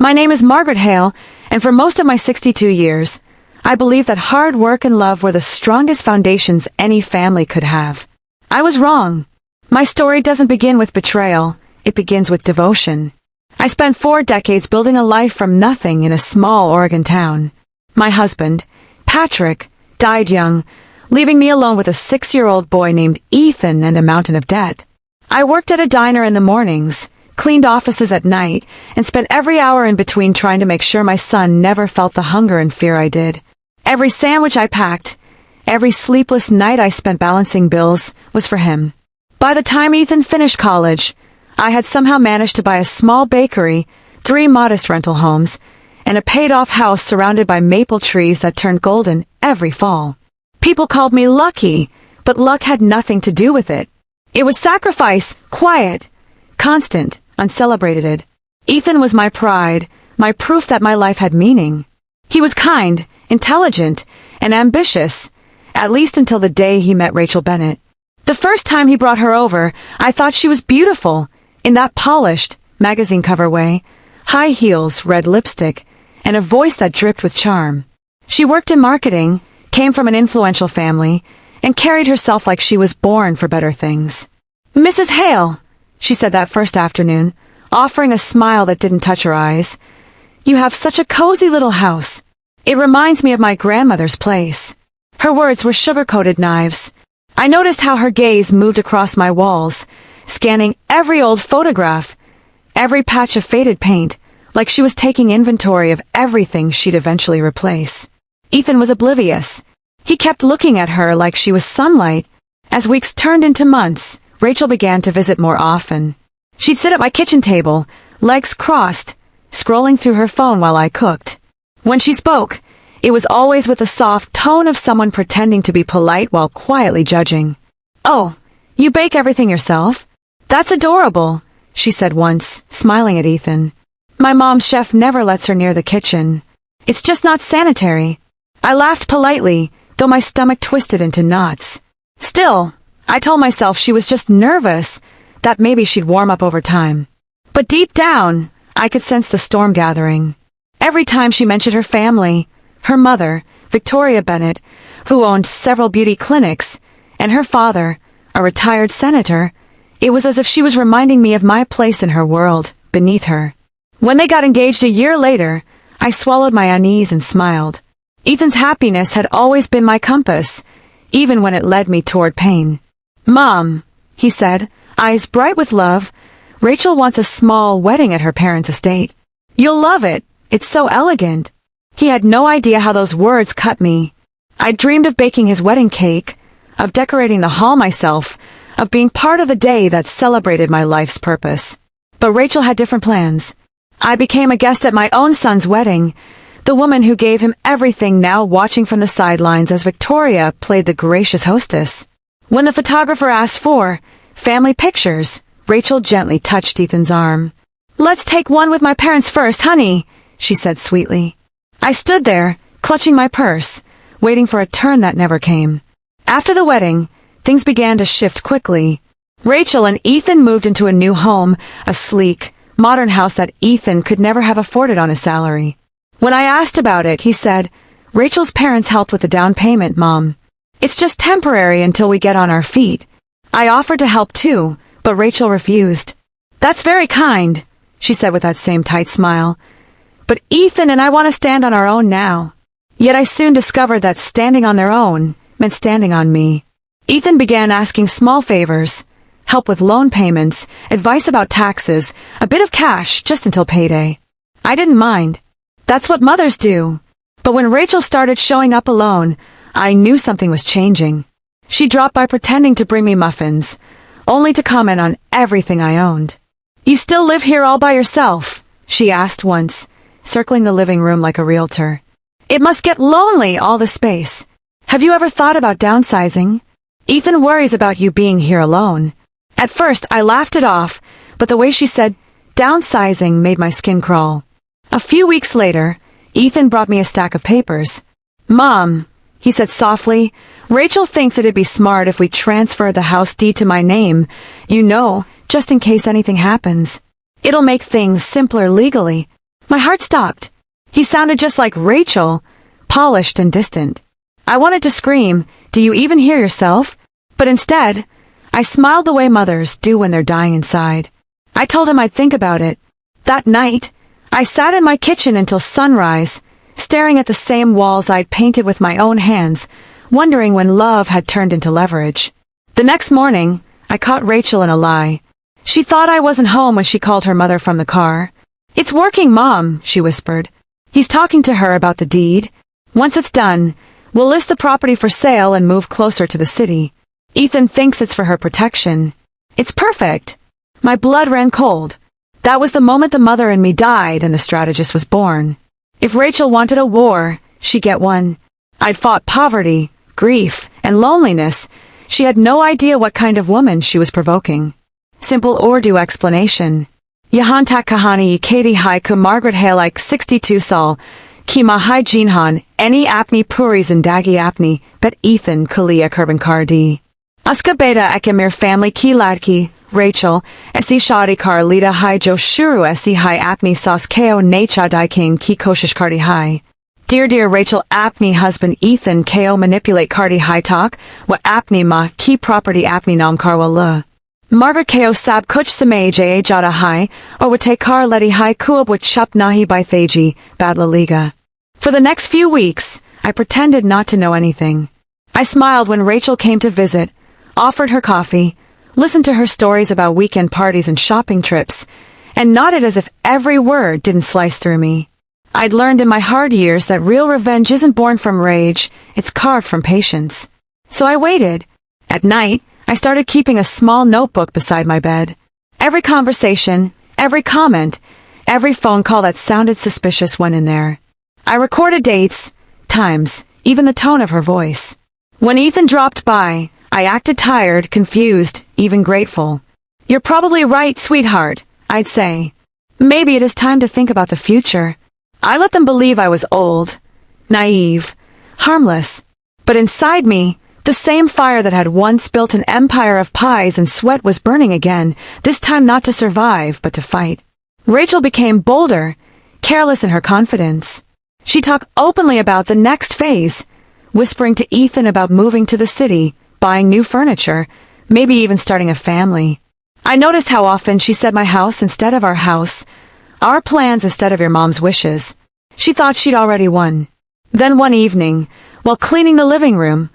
My name is Margaret Hale, and for most of my 62 years, I believe that hard work and love were the strongest foundations any family could have. I was wrong. My story doesn't begin with betrayal, it begins with devotion. I spent 4 decades building a life from nothing in a small Oregon town. My husband, Patrick, died young, leaving me alone with a 6-year-old boy named Ethan and a mountain of debt. I worked at a diner in the mornings, cleaned offices at night, and spent every hour in between trying to make sure my son never felt the hunger and fear I did. Every sandwich I packed, every sleepless night I spent balancing bills, was for him. By the time Ethan finished college, I had somehow managed to buy a small bakery, 3 modest rental homes, and a paid-off house surrounded by maple trees that turned golden every fall. People called me lucky, but luck had nothing to do with it. It was sacrifice, quiet, constant, uncelebrated. Ethan was my pride, my proof that my life had meaning. He was kind, intelligent, and ambitious, at least until the day he met Rachel Bennett. The first time he brought her over, I thought she was beautiful, in that polished, magazine cover way, high heels, red lipstick, and a voice that dripped with charm. She worked in marketing, came from an influential family, and carried herself like she was born for better things. "Mrs. Hale," she said that first afternoon, offering a smile that didn't touch her eyes. "You have such a cozy little house. It reminds me of my grandmother's place." Her words were sugar-coated knives. I noticed how her gaze moved across my walls, scanning every old photograph, every patch of faded paint, like she was taking inventory of everything she'd eventually replace. Ethan was oblivious. He kept looking at her like she was sunlight. As weeks turned into months, Rachel began to visit more often. She'd sit at my kitchen table, legs crossed, scrolling through her phone while I cooked. When she spoke, it was always with the soft tone of someone pretending to be polite while quietly judging. "Oh, you bake everything yourself? That's adorable," she said once, smiling at Ethan. "My mom's chef never lets her near the kitchen. It's just not sanitary." I laughed politely, though my stomach twisted into knots. Still, I told myself she was just nervous, that maybe she'd warm up over time. But deep down, I could sense the storm gathering. Every time she mentioned her family, her mother, Victoria Bennett, who owned several beauty clinics, and her father, a retired senator, it was as if she was reminding me of my place in her world, beneath her. When they got engaged a year later, I swallowed my unease and smiled. Ethan's happiness had always been my compass, even when it led me toward pain. "Mom," he said, eyes bright with love, "Rachel wants a small wedding at her parents' estate. You'll love it. It's so elegant." He had no idea how those words cut me. I dreamed of baking his wedding cake, of decorating the hall myself, of being part of the day that celebrated my life's purpose. But Rachel had different plans. I became a guest at my own son's wedding, the woman who gave him everything now watching from the sidelines as Victoria played the gracious hostess. When the photographer asked for family pictures, Rachel gently touched Ethan's arm. "Let's take one with my parents first, honey," she said sweetly. I stood there, clutching my purse, waiting for a turn that never came. After the wedding, things began to shift quickly. Rachel and Ethan moved into a new home, a sleek, modern house that Ethan could never have afforded on his salary. When I asked about it, he said, "Rachel's parents helped with the down payment, Mom. It's just temporary until we get on our feet." I offered to help too, but Rachel refused. "That's very kind," she said with that same tight smile. "But Ethan and I want to stand on our own now." Yet I soon discovered that standing on their own meant standing on me. Ethan began asking small favors, help with loan payments, advice about taxes, a bit of cash just until payday. I didn't mind. That's what mothers do. But when Rachel started showing up alone, I knew something was changing. She dropped by pretending to bring me muffins, only to comment on everything I owned. "You still live here all by yourself?" she asked once, circling the living room like a realtor. "It must get lonely, all the space. Have you ever thought about downsizing? Ethan worries about you being here alone." At first, I laughed it off, but the way she said downsizing made my skin crawl. A few weeks later, Ethan brought me a stack of papers. "Mom," he said softly, "Rachel thinks it'd be smart if we transfer the house deed to my name, just in case anything happens. It'll make things simpler legally." My heart stopped. He sounded just like Rachel, polished and distant. I wanted to scream, "Do you even hear yourself?" But instead, I smiled the way mothers do when they're dying inside. I told him I'd think about it. That night, I sat in my kitchen until sunrise, staring at the same walls I'd painted with my own hands, wondering when love had turned into leverage. The next morning, I caught Rachel in a lie. She thought I wasn't home when she called her mother from the car. "It's working, Mom," she whispered. "He's talking to her about the deed. Once it's done, we'll list the property for sale and move closer to the city. Ethan thinks it's for her protection. It's perfect." My blood ran cold. That was the moment the mother in me died and the strategist was born. If Rachel wanted a war, she'd get one. I'd fought poverty, grief, and loneliness. She had no idea what kind of woman she was provoking. Simple Urdu explanation. Yahan tak kahani Katie hai ku Margaret Halike 62 Sol, ki mahai jinhan, any apni puri zindagi apni, bet Ethan kuliya kurban kardi. Uska beta ekimir family ki ladki, Rachel, esi shadi kar lida hai jo shuru esi hai apni sas ko nacha daiking ki koshish kardi hai. Dear Rachel apni husband Ethan ko manipulate kardi hai talk, wa apni ma ki property apni nam karwa la. Margaret ko sab kuch samay ja jada hai, or would take kar leti hai kuab would chup nahi by thaji, bad la liga. For the next few weeks, I pretended not to know anything. I smiled when Rachel came to visit, offered her coffee, listened to her stories about weekend parties and shopping trips, and nodded as if every word didn't slice through me. I'd learned in my hard years that real revenge isn't born from rage, it's carved from patience. So I waited. At night, I started keeping a small notebook beside my bed. Every conversation, every comment, every phone call that sounded suspicious went in there. I recorded dates, times, even the tone of her voice. When Ethan dropped by, I acted tired, confused, even grateful. "You're probably right, sweetheart," I'd say. "Maybe it is time to think about the future." I let them believe I was old, naive, harmless. But inside me, the same fire that had once built an empire of pies and sweat was burning again, this time not to survive, but to fight. Rachel became bolder, careless in her confidence. She talked openly about the next phase, whispering to Ethan about moving to the city, buying new furniture, maybe even starting a family. I noticed how often she said my house instead of our house, our plans instead of your mom's wishes. She thought she'd already won. Then one evening, while cleaning the living room,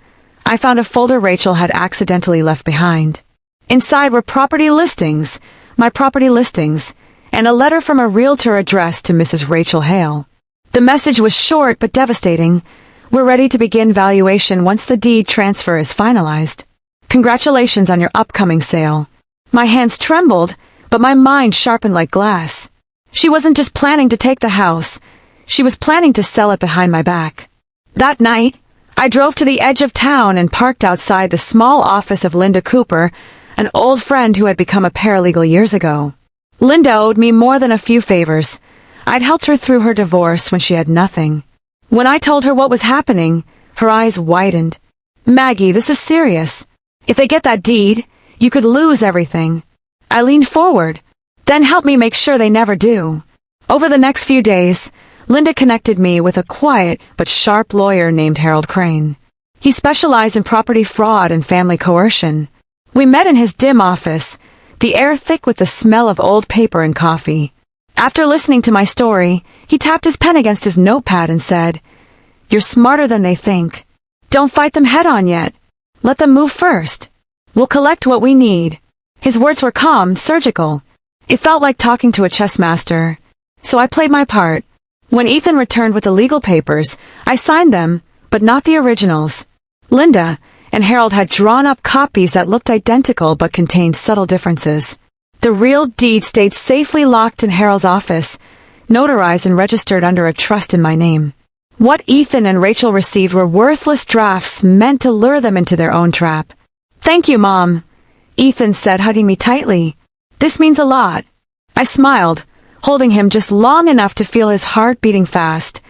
I found a folder Rachel had accidentally left behind. Inside were property listings, my property listings, and a letter from a realtor addressed to Mrs. Rachel Hale. The message was short but devastating. "We're ready to begin valuation once the deed transfer is finalized. Congratulations on your upcoming sale." My hands trembled, but my mind sharpened like glass. She wasn't just planning to take the house. She was planning to sell it behind my back. That night, I drove to the edge of town and parked outside the small office of Linda Cooper, an old friend who had become a paralegal years ago. Linda owed me more than a few favors. I'd helped her through her divorce when she had nothing. When I told her what was happening, her eyes widened. "Maggie, this is serious. If they get that deed, you could lose everything." I leaned forward. "Then help me make sure they never do." Over the next few days, Linda connected me with a quiet but sharp lawyer named Harold Crane. He specialized in property fraud and family coercion. We met in his dim office, the air thick with the smell of old paper and coffee. After listening to my story, he tapped his pen against his notepad and said, "You're smarter than they think. Don't fight them head-on yet. Let them move first. We'll collect what we need." His words were calm, surgical. It felt like talking to a chess master. So I played my part. When Ethan returned with the legal papers, I signed them, but not the originals. Linda and Harold had drawn up copies that looked identical but contained subtle differences. The real deed stayed safely locked in Harold's office, notarized and registered under a trust in my name. What Ethan and Rachel received were worthless drafts meant to lure them into their own trap. "Thank you, Mom," Ethan said, hugging me tightly. "This means a lot." I smiled, holding him just long enough to feel his heart beating fast,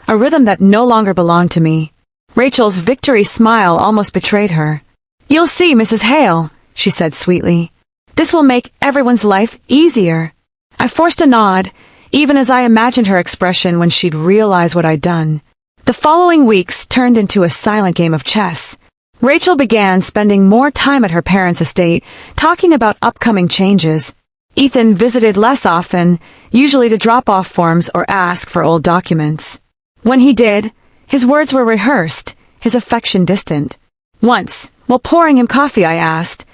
a rhythm that no longer belonged to me. Rachel's victory smile almost betrayed her. "You'll see, Mrs. Hale," she said sweetly. "This will make everyone's life easier." I forced a nod, even as I imagined her expression when she'd realize what I'd done. The following weeks turned into a silent game of chess. Rachel began spending more time at her parents' estate, talking about upcoming changes. Ethan visited less often, usually to drop off forms or ask for old documents. When he did, his words were rehearsed, his affection distant. Once, while pouring him coffee, I asked,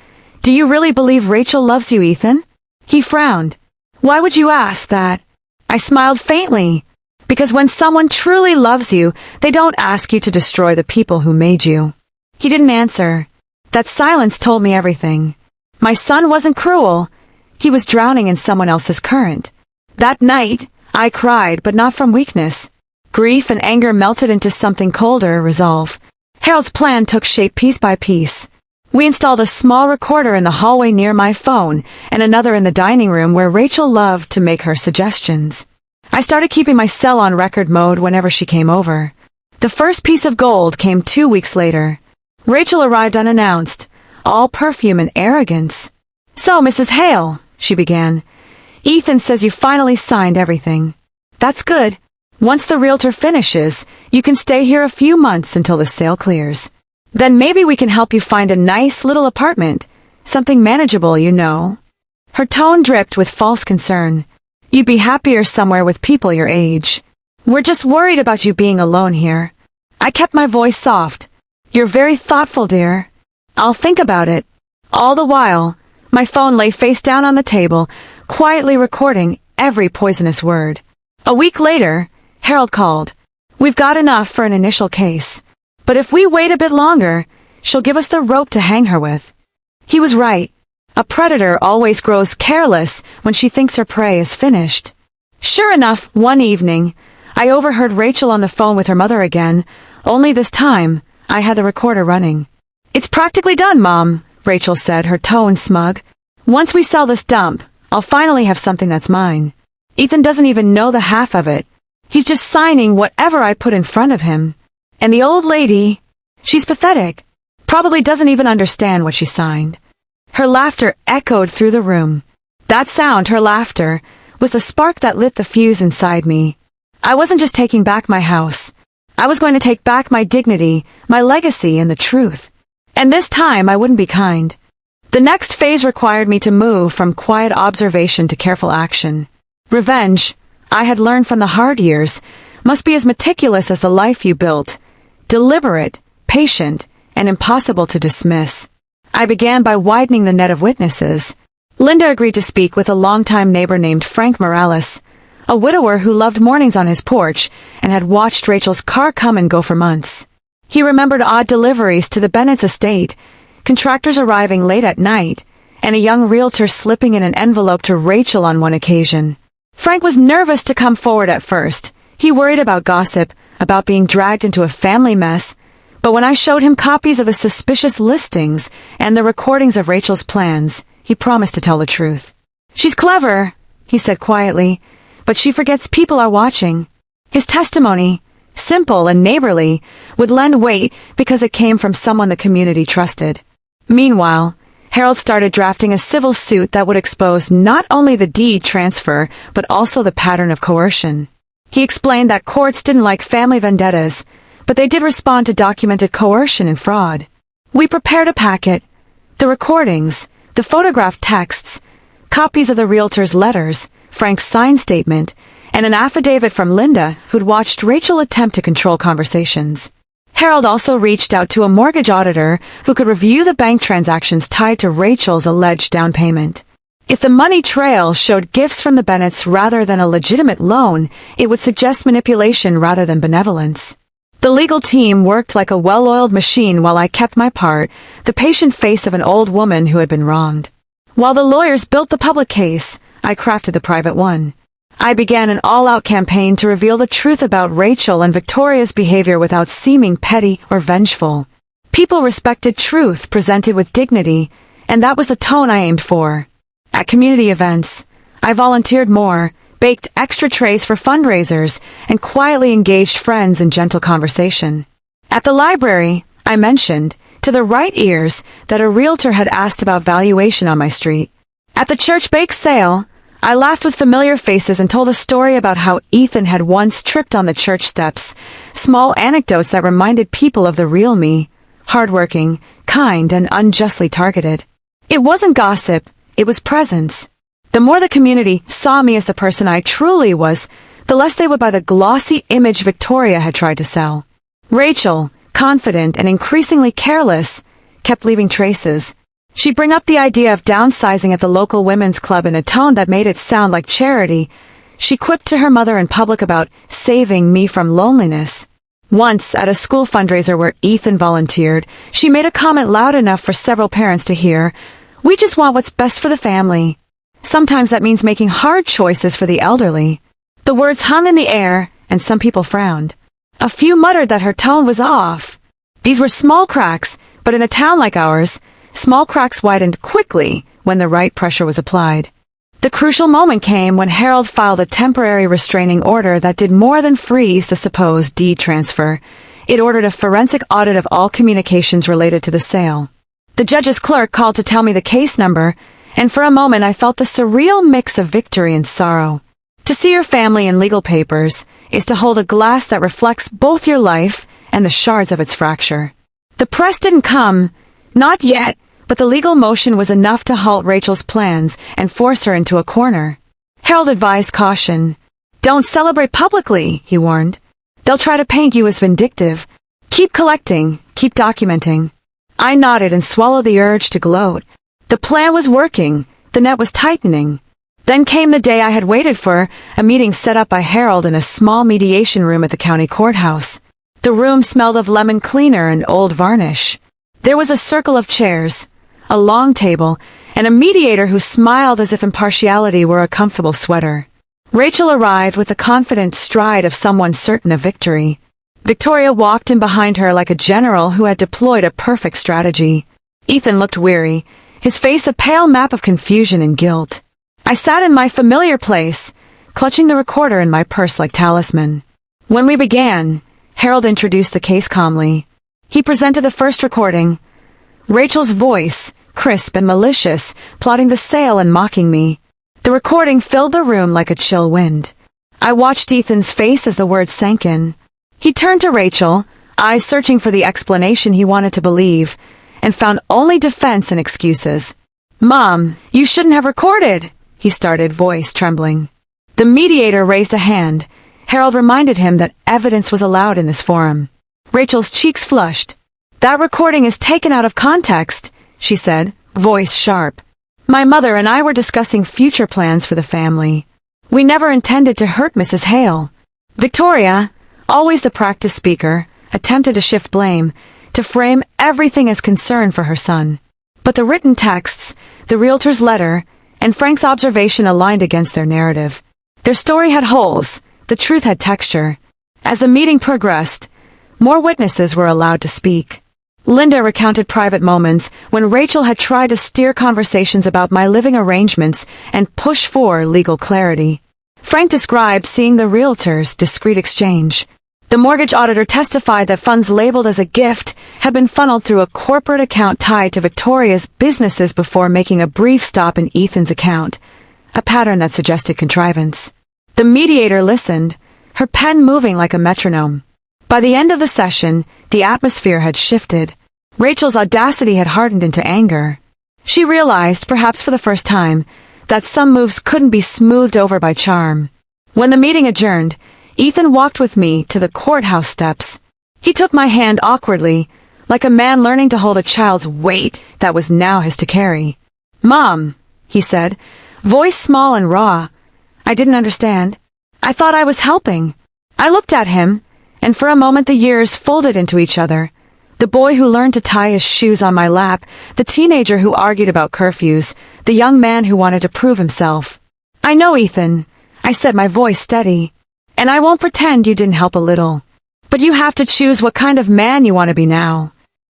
"Do you really believe Rachel loves you, Ethan?" He frowned. "Why would you ask that?" I smiled faintly. "Because when someone truly loves you, they don't ask you to destroy the people who made you." He didn't answer. That silence told me everything. My son wasn't cruel. He was drowning in someone else's current. That night, I cried, but not from weakness. Grief and anger melted into something colder, resolve. Harold's plan took shape piece by piece. We installed a small recorder in the hallway near my phone, and another in the dining room where Rachel loved to make her suggestions. I started keeping my cell on record mode whenever she came over. The first piece of gold came 2 weeks later. Rachel arrived unannounced, all perfume and arrogance. "So, Mrs. Hale," she began, "Ethan says you finally signed everything. That's good. Once the realtor finishes, you can stay here a few months until the sale clears. Then maybe we can help you find a nice little apartment, something manageable, you know." Her tone dripped with false concern. "You'd be happier somewhere with people your age. We're just worried about you being alone here." I kept my voice soft. "You're very thoughtful, dear. I'll think about it." All the while, my phone lay face down on the table, quietly recording every poisonous word. A week later, Harold called. "We've got enough for an initial case, but if we wait a bit longer, she'll give us the rope to hang her with." He was right. A predator always grows careless when she thinks her prey is finished. Sure enough, one evening, I overheard Rachel on the phone with her mother again, only this time, I had the recorder running. "It's practically done, Mom," Rachel said, her tone smug. "Once we sell this dump, I'll finally have something that's mine. Ethan doesn't even know the half of it. He's just signing whatever I put in front of him. And the old lady, she's pathetic. Probably doesn't even understand what she signed." Her laughter echoed through the room. That sound, her laughter, was the spark that lit the fuse inside me. I wasn't just taking back my house. I was going to take back my dignity, my legacy, and the truth. And this time I wouldn't be kind. The next phase required me to move from quiet observation to careful action. Revenge, I had learned from the hard years, must be as meticulous as the life you built, deliberate, patient, and impossible to dismiss. I began by widening the net of witnesses. Linda agreed to speak with a longtime neighbor named Frank Morales, a widower who loved mornings on his porch and had watched Rachel's car come and go for months. He remembered odd deliveries to the Bennett's estate, contractors arriving late at night, and a young realtor slipping in an envelope to Rachel on one occasion. Frank was nervous to come forward at first. He worried about gossip, about being dragged into a family mess, but when I showed him copies of the suspicious listings and the recordings of Rachel's plans, he promised to tell the truth. "She's clever," he said quietly, "but she forgets people are watching." His testimony, simple and neighborly, would lend weight because it came from someone the community trusted. Meanwhile, Harold started drafting a civil suit that would expose not only the deed transfer, but also the pattern of coercion. He explained that courts didn't like family vendettas, but they did respond to documented coercion and fraud. We prepared a packet, the recordings, the photographed texts, copies of the realtor's letters, Frank's signed statement, and an affidavit from Linda, who'd watched Rachel attempt to control conversations. Harold also reached out to a mortgage auditor who could review the bank transactions tied to Rachel's alleged down payment. If the money trail showed gifts from the Bennetts rather than a legitimate loan, it would suggest manipulation rather than benevolence. The legal team worked like a well-oiled machine while I kept my part, the patient face of an old woman who had been wronged. While the lawyers built the public case, I crafted the private one. I began an all-out campaign to reveal the truth about Rachel and Victoria's behavior without seeming petty or vengeful. People respected truth presented with dignity, and that was the tone I aimed for. At community events, I volunteered more, baked extra trays for fundraisers, and quietly engaged friends in gentle conversation. At the library, I mentioned, to the right ears, that a realtor had asked about valuation on my street. At the church bake sale, I laughed with familiar faces and told a story about how Ethan had once tripped on the church steps, small anecdotes that reminded people of the real me, hardworking, kind, and unjustly targeted. It wasn't gossip, it was presence. The more the community saw me as the person I truly was, the less they would buy the glossy image Victoria had tried to sell. Rachel, confident and increasingly careless, kept leaving traces. She'd bring up the idea of downsizing at the local women's club in a tone that made it sound like charity. She quipped to her mother in public about saving me from loneliness. Once, at a school fundraiser where Ethan volunteered, she made a comment loud enough for several parents to hear, "We just want what's best for the family." Sometimes that means making hard choices for the elderly. The words hung in the air, and some people frowned. A few muttered that her tone was off. These were small cracks, but in a town like ours, small cracks widened quickly when the right pressure was applied. The crucial moment came when Harold filed a temporary restraining order that did more than freeze the supposed deed transfer. It ordered a forensic audit of all communications related to the sale. The judge's clerk called to tell me the case number, and for a moment I felt the surreal mix of victory and sorrow. To see your family in legal papers is to hold a glass that reflects both your life and the shards of its fracture. The press didn't come, not yet, but the legal motion was enough to halt Rachel's plans and force her into a corner. Harold advised caution. "Don't celebrate publicly," he warned. "They'll try to paint you as vindictive. Keep collecting, keep documenting." I nodded and swallowed the urge to gloat. The plan was working, the net was tightening. Then came the day I had waited for, a meeting set up by Harold in a small mediation room at the county courthouse. The room smelled of lemon cleaner and old varnish. There was a circle of chairs, a long table, and a mediator who smiled as if impartiality were a comfortable sweater. Rachel arrived with the confident stride of someone certain of victory. Victoria walked in behind her like a general who had deployed a perfect strategy. Ethan looked weary, his face a pale map of confusion and guilt. I sat in my familiar place, clutching the recorder in my purse like talisman. When we began, Harold introduced the case calmly. He presented the first recording. Rachel's voice, crisp and malicious, plotting the sale and mocking me. The recording filled the room like a chill wind. I watched Ethan's face as the words sank in. He turned to Rachel, eyes searching for the explanation he wanted to believe, and found only defense and excuses. "Mom, you shouldn't have recorded," he started, voice trembling. The mediator raised a hand. Harold reminded him that evidence was allowed in this forum. Rachel's cheeks flushed. "That recording is taken out of context," she said, voice sharp. "My mother and I were discussing future plans for the family. We never intended to hurt Mrs. Hale." Victoria, always the practiced speaker, attempted to shift blame, to frame everything as concern for her son. But the written texts, the realtor's letter, and Frank's observation aligned against their narrative. Their story had holes, the truth had texture. As the meeting progressed, more witnesses were allowed to speak. Linda recounted private moments when Rachel had tried to steer conversations about my living arrangements and push for legal clarity. Frank described seeing the realtor's discreet exchange. The mortgage auditor testified that funds labeled as a gift had been funneled through a corporate account tied to Victoria's businesses before making a brief stop in Ethan's account, a pattern that suggested contrivance. The mediator listened, her pen moving like a metronome. By the end of the session, the atmosphere had shifted. Rachel's audacity had hardened into anger. She realized, perhaps for the first time, that some moves couldn't be smoothed over by charm. When the meeting adjourned, Ethan walked with me to the courthouse steps. He took my hand awkwardly, like a man learning to hold a child's weight that was now his to carry. "Mom," he said, voice small and raw. I didn't understand. I thought I was helping. I looked at him, and for a moment the years folded into each other. The boy who learned to tie his shoes on my lap, the teenager who argued about curfews, the young man who wanted to prove himself. "I know, Ethan," I said, my voice steady. "And I won't pretend you didn't help a little. But you have to choose what kind of man you want to be now."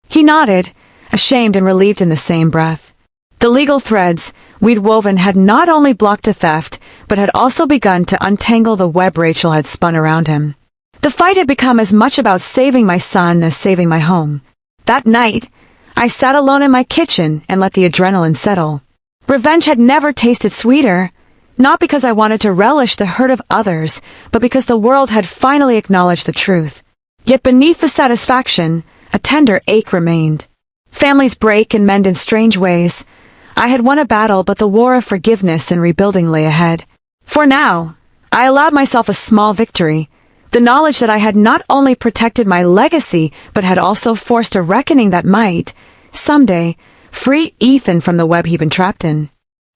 He nodded, ashamed and relieved in the same breath. The legal threads we'd woven had not only blocked a theft, but had also begun to untangle the web Rachel had spun around him. The fight had become as much about saving my son as saving my home. That night, I sat alone in my kitchen and let the adrenaline settle. Revenge had never tasted sweeter. Not because I wanted to relish the hurt of others, but because the world had finally acknowledged the truth. Yet beneath the satisfaction, a tender ache remained. Families break and mend in strange ways. I had won a battle, but the war of forgiveness and rebuilding lay ahead. For now, I allowed myself a small victory, the knowledge that I had not only protected my legacy, but had also forced a reckoning that might, someday, free Ethan from the web he'd been trapped in.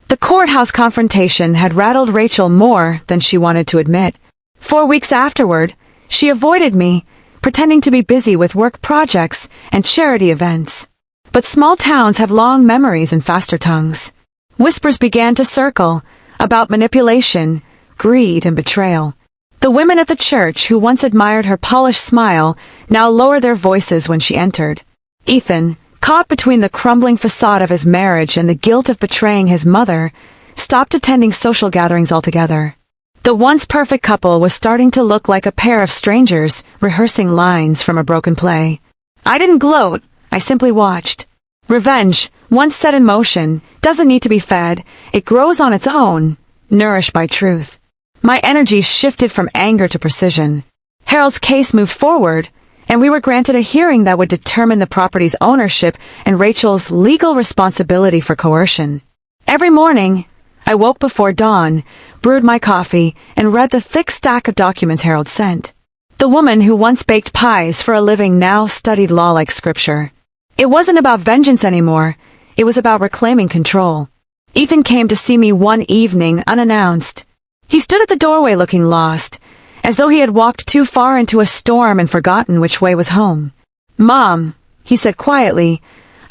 The courthouse confrontation had rattled Rachel more than she wanted to admit. 4 weeks afterward, she avoided me, pretending to be busy with work projects and charity events. But small towns have long memories and faster tongues. Whispers began to circle about manipulation, greed, and betrayal. The women at the church who once admired her polished smile now lowered their voices when she entered. Ethan, caught between the crumbling facade of his marriage and the guilt of betraying his mother, stopped attending social gatherings altogether. The once perfect couple was starting to look like a pair of strangers rehearsing lines from a broken play. I didn't gloat, I simply watched. Revenge, once set in motion, doesn't need to be fed, it grows on its own, nourished by truth. My energy shifted from anger to precision. Harold's case moved forward, and we were granted a hearing that would determine the property's ownership and Rachel's legal responsibility for coercion. Every morning, I woke before dawn, brewed my coffee, and read the thick stack of documents Harold sent. The woman who once baked pies for a living now studied law like scripture. It wasn't about vengeance anymore, it was about reclaiming control. Ethan came to see me one evening unannounced. He stood at the doorway looking lost, as though he had walked too far into a storm and forgotten which way was home. "Mom," he said quietly,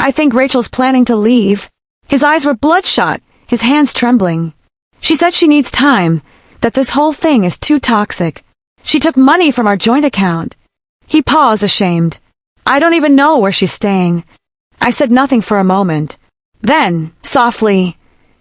"I think Rachel's planning to leave." His eyes were bloodshot, his hands trembling. "She said she needs time, that this whole thing is too toxic. She took money from our joint account." He paused, ashamed. "I don't even know where she's staying." I said nothing for a moment. Then, softly,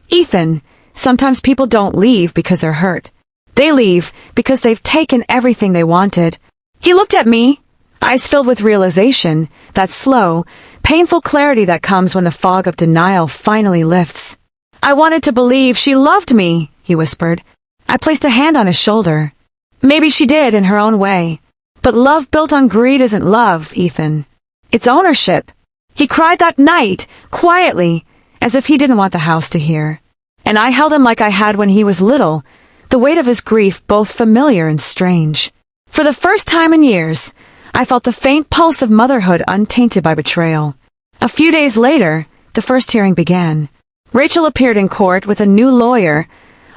"Ethan, sometimes people don't leave because they're hurt. They leave because they've taken everything they wanted." He looked at me, eyes filled with realization, that slow, painful clarity that comes when the fog of denial finally lifts. "I wanted to believe she loved me," he whispered. I placed a hand on his shoulder. "Maybe she did in her own way. But love built on greed isn't love, Ethan. It's ownership." He cried that night, quietly, as if he didn't want the house to hear. And I held him like I had when he was little, the weight of his grief both familiar and strange. For the first time in years, I felt the faint pulse of motherhood untainted by betrayal. A few days later, the first hearing began. Rachel appeared in court with a new lawyer,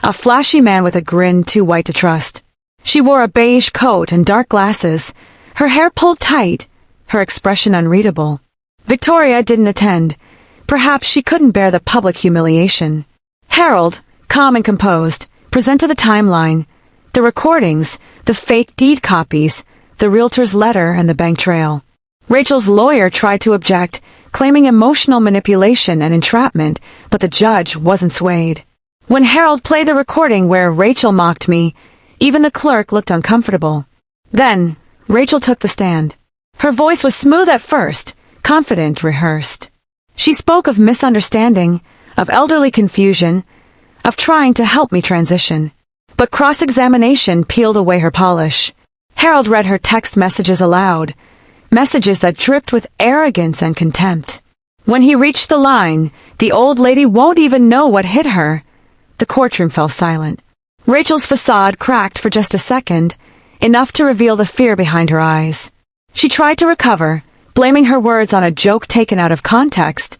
a flashy man with a grin too white to trust. She wore a beige coat and dark glasses, her hair pulled tight, her expression unreadable. Victoria didn't attend. Perhaps she couldn't bear the public humiliation. Harold, calm and composed, presented the timeline, the recordings, the fake deed copies, the realtor's letter, and the bank trail. Rachel's lawyer tried to object, claiming emotional manipulation and entrapment, but the judge wasn't swayed. When Harold played the recording where Rachel mocked me, even the clerk looked uncomfortable. Then, Rachel took the stand. Her voice was smooth at first, confident, rehearsed. She spoke of misunderstanding, of elderly confusion, of trying to help me transition. But cross-examination peeled away her polish. Harold read her text messages aloud, messages that dripped with arrogance and contempt. When he reached the line, "The old lady won't even know what hit her," the courtroom fell silent. Rachel's facade cracked for just a second, enough to reveal the fear behind her eyes. She tried to recover, blaming her words on a joke taken out of context,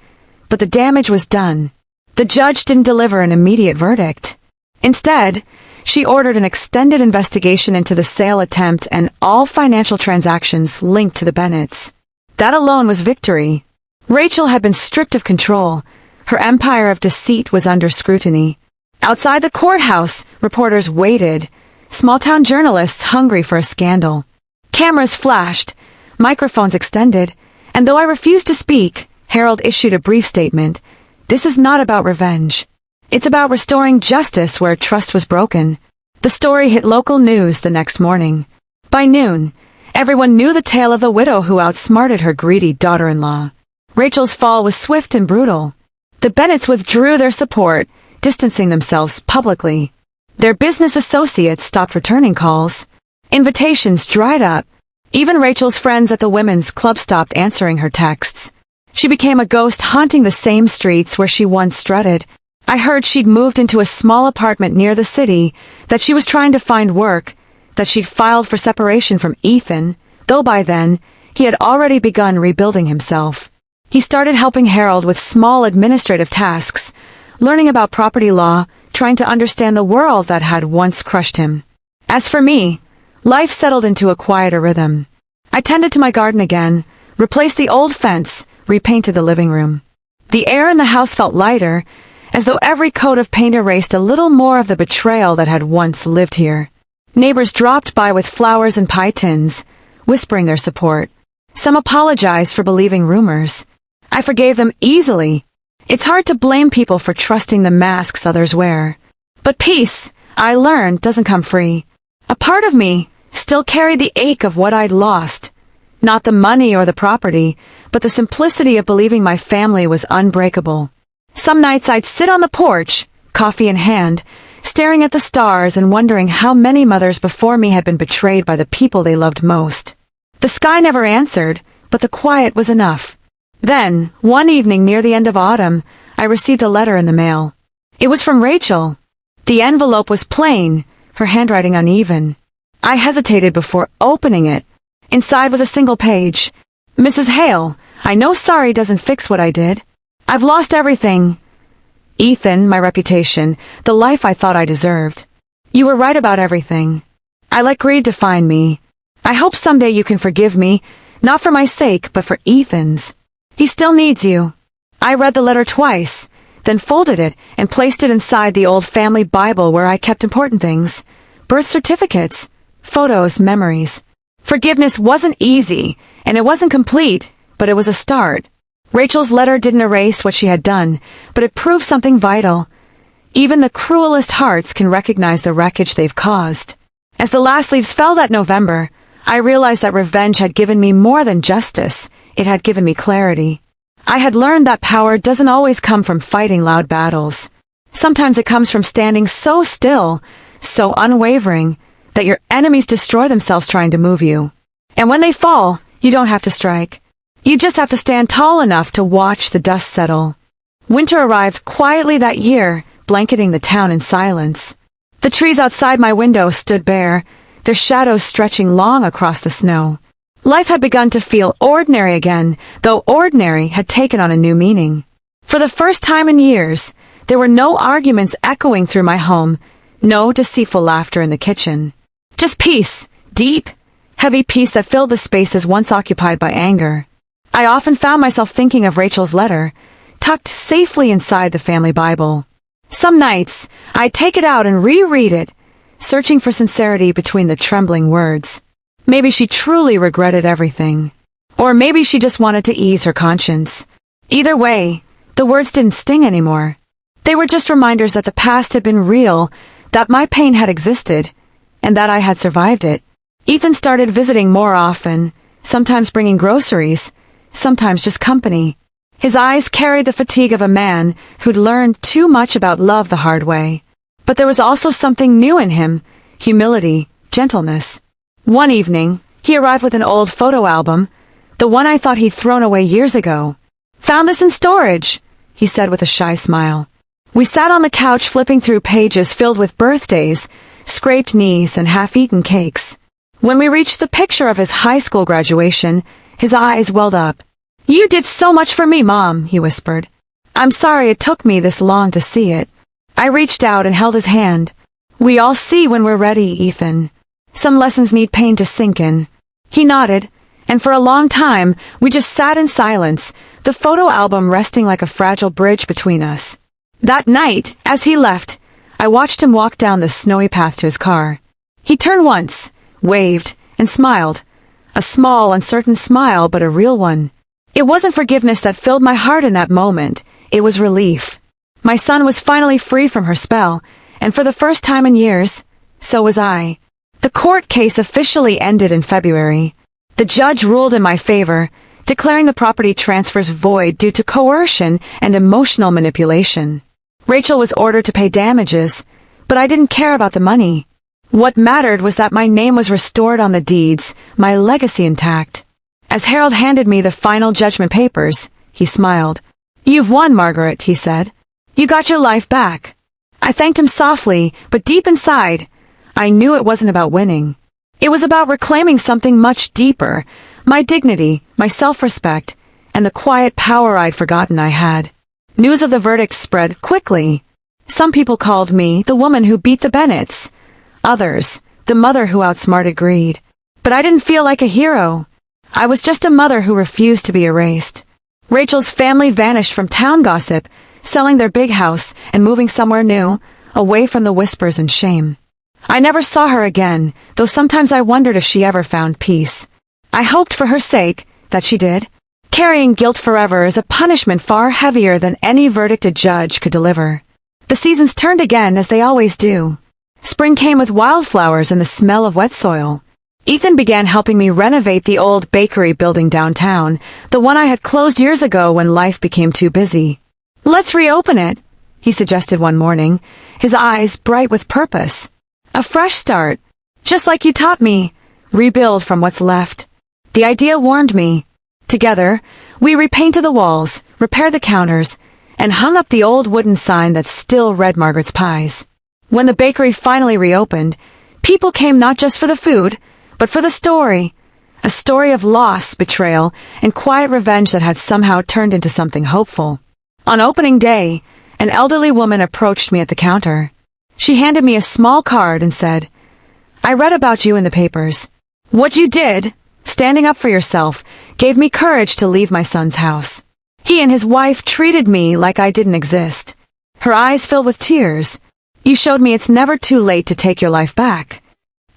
but the damage was done. The judge didn't deliver an immediate verdict. Instead, she ordered an extended investigation into the sale attempt and all financial transactions linked to the Bennetts. That alone was victory. Rachel had been stripped of control. Her empire of deceit was under scrutiny. Outside the courthouse, reporters waited, small-town journalists hungry for a scandal. Cameras flashed, microphones extended, and though I refused to speak, Harold issued a brief statement. "This is not about revenge. It's about restoring justice where trust was broken." The story hit local news the next morning. By noon, everyone knew the tale of the widow who outsmarted her greedy daughter-in-law. Rachel's fall was swift and brutal. The Bennetts withdrew their support, distancing themselves publicly. Their business associates stopped returning calls. Invitations dried up. Even Rachel's friends at the women's club stopped answering her texts. She became a ghost haunting the same streets where she once strutted. I heard she'd moved into a small apartment near the city, that she was trying to find work, that she'd filed for separation from Ethan, though by then, he had already begun rebuilding himself. He started helping Harold with small administrative tasks, learning about property law, trying to understand the world that had once crushed him. As for me, life settled into a quieter rhythm. I tended to my garden again, replaced the old fence, repainted the living room. The air in the house felt lighter, as though every coat of paint erased a little more of the betrayal that had once lived here. Neighbors dropped by with flowers and pie tins, whispering their support. Some apologized for believing rumors. I forgave them easily. It's hard to blame people for trusting the masks others wear. But peace, I learned, doesn't come free. A part of me still carried the ache of what I'd lost. Not the money or the property, but the simplicity of believing my family was unbreakable. Some nights I'd sit on the porch, coffee in hand, staring at the stars and wondering how many mothers before me had been betrayed by the people they loved most. The sky never answered, but the quiet was enough. Then, one evening near the end of autumn, I received a letter in the mail. It was from Rachel. The envelope was plain, her handwriting uneven. I hesitated before opening it. Inside was a single page. Mrs. Hale, I know sorry doesn't fix what I did. I've lost everything. Ethan, my reputation, the life I thought I deserved. You were right about everything. I let greed define me. I hope someday you can forgive me, not for my sake, but for Ethan's. He still needs you. I read the letter twice, then folded it and placed it inside the old family Bible where I kept important things. Birth certificates, photos, memories. Forgiveness wasn't easy, and it wasn't complete, but it was a start. Rachel's letter didn't erase what she had done, but it proved something vital. Even the cruelest hearts can recognize the wreckage they've caused. As the last leaves fell that November, I realized that revenge had given me more than justice. It had given me clarity. I had learned that power doesn't always come from fighting loud battles. Sometimes it comes from standing so still, so unwavering, that your enemies destroy themselves trying to move you. And when they fall, you don't have to strike. You just have to stand tall enough to watch the dust settle. Winter arrived quietly that year, blanketing the town in silence. The trees outside my window stood bare, their shadows stretching long across the snow. Life had begun to feel ordinary again, though ordinary had taken on a new meaning. For the first time in years, there were no arguments echoing through my home, no deceitful laughter in the kitchen. Just peace, deep, heavy peace that filled the spaces once occupied by anger. I often found myself thinking of Rachel's letter, tucked safely inside the family Bible. Some nights, I'd take it out and reread it, searching for sincerity between the trembling words. Maybe she truly regretted everything. Or maybe she just wanted to ease her conscience. Either way, the words didn't sting anymore. They were just reminders that the past had been real, that my pain had existed, and that I had survived it. Ethan started visiting more often, sometimes bringing groceries, sometimes just company. His eyes carried the fatigue of a man who'd learned too much about love the hard way. But there was also something new in him, humility, gentleness. One evening, he arrived with an old photo album, the one I thought he'd thrown away years ago. "Found this in storage," he said with a shy smile. We sat on the couch flipping through pages filled with birthdays, scraped knees, and half-eaten cakes. When we reached the picture of his high school graduation, his eyes welled up. "You did so much for me, Mom," he whispered. "I'm sorry it took me this long to see it." I reached out and held his hand. "We all see when we're ready, Ethan. Some lessons need pain to sink in." He nodded, and for a long time, we just sat in silence, the photo album resting like a fragile bridge between us. That night, as he left, I watched him walk down the snowy path to his car. He turned once, waved, and smiled. A small, uncertain smile, but a real one. It wasn't forgiveness that filled my heart in that moment. It was relief. My son was finally free from her spell, and for the first time in years, so was I. The court case officially ended in February. The judge ruled in my favor, declaring the property transfers void due to coercion and emotional manipulation. Rachel was ordered to pay damages, but I didn't care about the money. What mattered was that my name was restored on the deeds, my legacy intact. As Harold handed me the final judgment papers, he smiled. "You've won, Margaret," he said. "You got your life back." I thanked him softly, but deep inside, I knew it wasn't about winning. It was about reclaiming something much deeper, my dignity, my self-respect, and the quiet power I'd forgotten I had. News of the verdict spread quickly. Some people called me the woman who beat the Bennets. Others, the mother who outsmarted greed. But I didn't feel like a hero. I was just a mother who refused to be erased. Rachel's family vanished from town gossip, selling their big house and moving somewhere new, away from the whispers and shame. I never saw her again, though sometimes I wondered if she ever found peace. I hoped for her sake that she did. Carrying guilt forever is a punishment far heavier than any verdict a judge could deliver. The seasons turned again, as they always do. Spring came with wildflowers and the smell of wet soil. Ethan began helping me renovate the old bakery building downtown, the one I had closed years ago when life became too busy. "Let's reopen it," he suggested one morning, his eyes bright with purpose. "A fresh start, just like you taught me. Rebuild from what's left." The idea warmed me. Together, we repainted the walls, repaired the counters, and hung up the old wooden sign that still read Margaret's Pies. When the bakery finally reopened, people came not just for the food, but for the story. A story of loss, betrayal, and quiet revenge that had somehow turned into something hopeful. On opening day, an elderly woman approached me at the counter. She handed me a small card and said, "I read about you in the papers. What you did, standing up for yourself, gave me courage to leave my son's house. He and his wife treated me like I didn't exist." Her eyes filled with tears. "You showed me it's never too late to take your life back."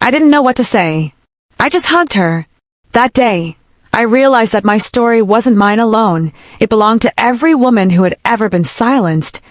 I didn't know what to say. I just hugged her. That day, I realized that my story wasn't mine alone. It belonged to every woman who had ever been silenced,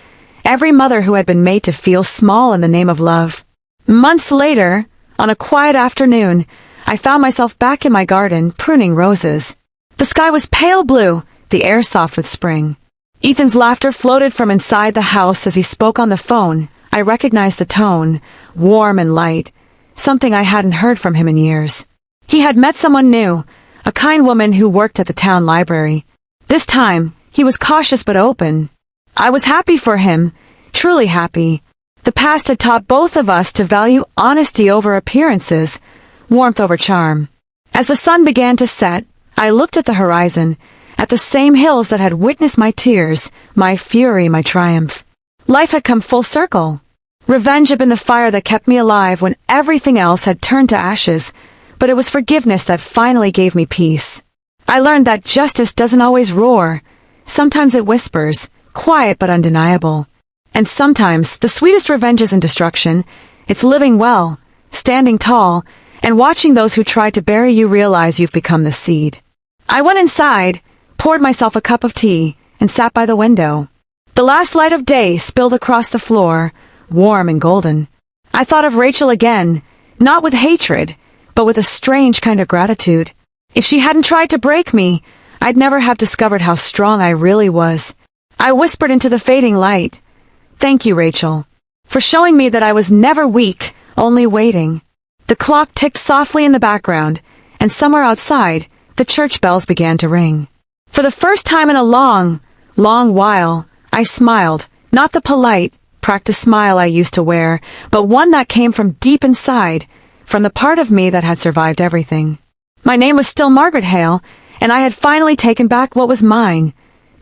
every mother who had been made to feel small in the name of love. Months later, on a quiet afternoon, I found myself back in my garden, pruning roses. The sky was pale blue, the air soft with spring. Ethan's laughter floated from inside the house as he spoke on the phone. I recognized the tone, warm and light, something I hadn't heard from him in years. He had met someone new, a kind woman who worked at the town library. This time, he was cautious but open. I was happy for him, truly happy. The past had taught both of us to value honesty over appearances, warmth over charm. As the sun began to set, I looked at the horizon, at the same hills that had witnessed my tears, my fury, my triumph. Life had come full circle. Revenge had been the fire that kept me alive when everything else had turned to ashes, but it was forgiveness that finally gave me peace. I learned that justice doesn't always roar. Sometimes it whispers, quiet but undeniable. And sometimes the sweetest revenge isn't destruction. It's living well, standing tall, and watching those who tried to bury you realize you've become the seed. I went inside, poured myself a cup of tea, and sat by the window. The last light of day spilled across the floor, warm and golden. I thought of Rachel again, not with hatred, but with a strange kind of gratitude. If she hadn't tried to break me, I'd never have discovered how strong I really was. I whispered into the fading light, "Thank you, Rachel, for showing me that I was never weak, only waiting." The clock ticked softly in the background, and somewhere outside, the church bells began to ring. For the first time in a long, long while, I smiled, not the polite, practiced smile I used to wear, but one that came from deep inside, from the part of me that had survived everything. My name was still Margaret Hale, and I had finally taken back what was mine.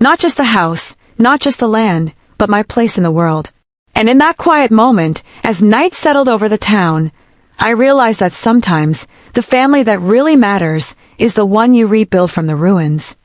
Not just the house, not just the land, but my place in the world. And in that quiet moment, as night settled over the town, I realized that sometimes the family that really matters is the one you rebuild from the ruins.